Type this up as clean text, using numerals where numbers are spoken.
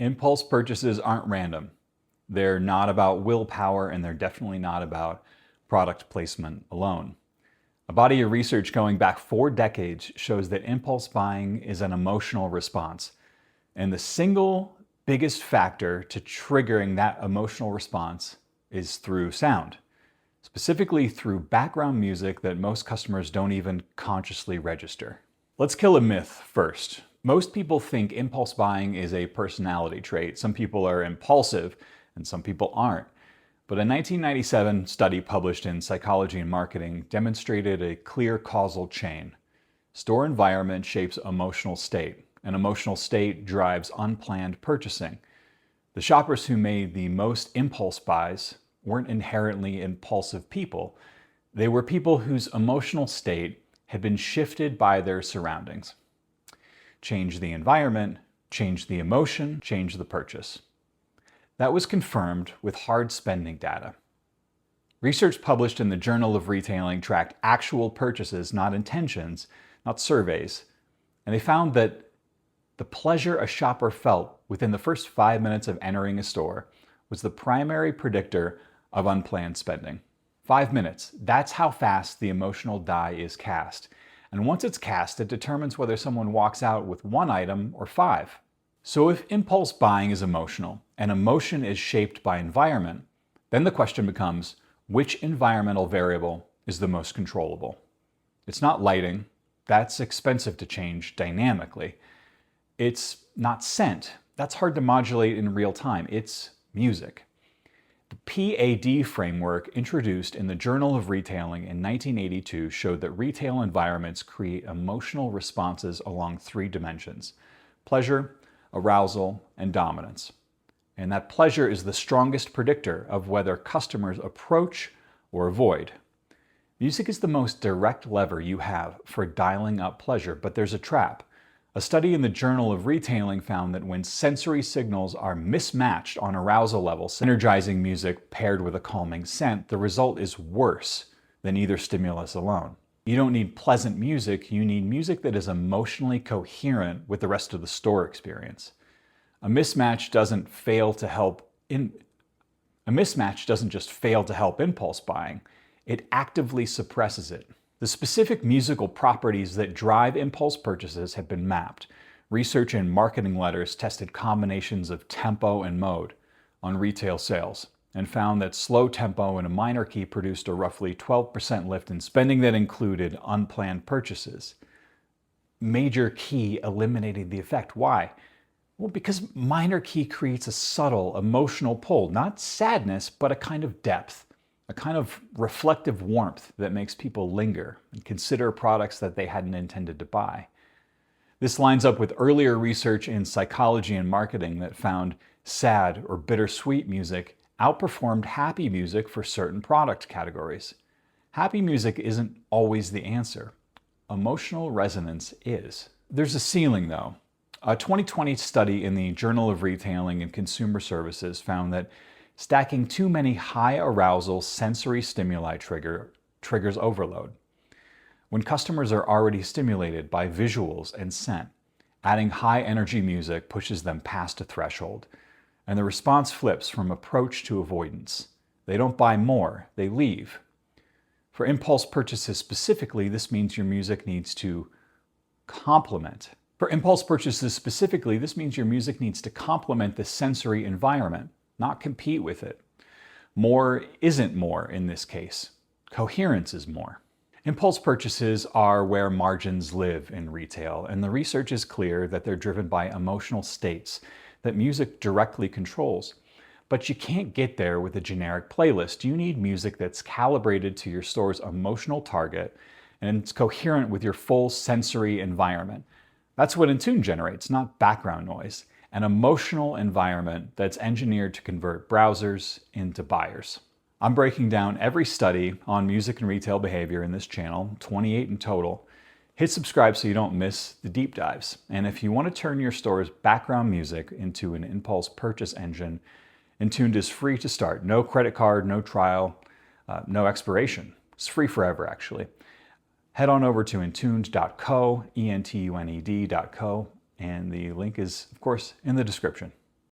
Impulse purchases aren't random. They're not about willpower, and they're definitely not about product placement alone. A body of research going back 4 decades shows that impulse buying is an emotional response. And the single biggest factor to triggering that emotional response is through sound, specifically through background music that most customers don't even consciously register. Let's kill a myth first. Most people think impulse buying is a personality trait. Some people are impulsive and some people aren't. But a 1997 study published in Psychology and Marketing demonstrated a clear causal chain. Store environment shapes emotional state, and emotional state drives unplanned purchasing. The shoppers who made the most impulse buys weren't inherently impulsive people. They were people whose emotional state had been shifted by their surroundings. Change the environment, change the emotion, change the purchase. That was confirmed with hard spending data. Research published in the Journal of Retailing tracked actual purchases, not intentions, not surveys. And they found that the pleasure a shopper felt within the first 5 minutes of entering a store was the primary predictor of unplanned spending. 5 minutes, that's how fast the emotional die is cast. And once it's cast, it determines whether someone walks out with 1 item or 5. So if impulse buying is emotional, and emotion is shaped by environment, then the question becomes, which environmental variable is the most controllable? It's not lighting. That's expensive to change dynamically. It's not scent. That's hard to modulate in real time. It's music. The PAD framework introduced in the Journal of Retailing in 1982 showed that retail environments create emotional responses along 3 dimensions: pleasure, arousal, and dominance. And that pleasure is the strongest predictor of whether customers approach or avoid. Music is the most direct lever you have for dialing up pleasure, but there's a trap. A study in the Journal of Retailing found that when sensory signals are mismatched on arousal levels, energizing music paired with a calming scent, the result is worse than either stimulus alone. You don't need pleasant music, you need music that is emotionally coherent with the rest of the store experience. A mismatch doesn't just fail to help impulse buying, it actively suppresses it. The specific musical properties that drive impulse purchases have been mapped. Research in marketing letters tested combinations of tempo and mode on retail sales and found that slow tempo and a minor key produced a roughly 12% lift in spending that included unplanned purchases. Major key eliminated the effect. Why? Well, because minor key creates a subtle emotional pull, not sadness, but a kind of depth, a kind of reflective warmth that makes people linger and consider products that they hadn't intended to buy. This lines up with earlier research in Psychology and Marketing that found sad or bittersweet music outperformed happy music for certain product categories. Happy music isn't always the answer. Emotional resonance is. There's a ceiling though. A 2020 study in the Journal of Retailing and Consumer Services found that stacking too many high arousal sensory stimuli triggers overload. When customers are already stimulated by visuals and scent, adding high energy music pushes them past a threshold. And the response flips from approach to avoidance. They don't buy more, they leave. For impulse purchases specifically, this means your music needs to complement. For impulse purchases specifically, this means your music needs to complement the sensory environment, not compete with it. More isn't more in this case. Coherence is more. Impulse purchases are where margins live in retail, and the research is clear that they're driven by emotional states that music directly controls. But you can't get there with a generic playlist. You need music that's calibrated to your store's emotional target and it's coherent with your full sensory environment. That's what Entuned generates, not background noise. An emotional environment that's engineered to convert browsers into buyers. I'm breaking down every study on music and retail behavior in this channel, 28 in total. Hit subscribe so you don't miss the deep dives. And if you want to turn your store's background music into an impulse purchase engine, Entuned is free to start. No credit card, no trial, no expiration. It's free forever, actually. Head on over to entuned.co, entuned.co, and the link is, of course, in the description.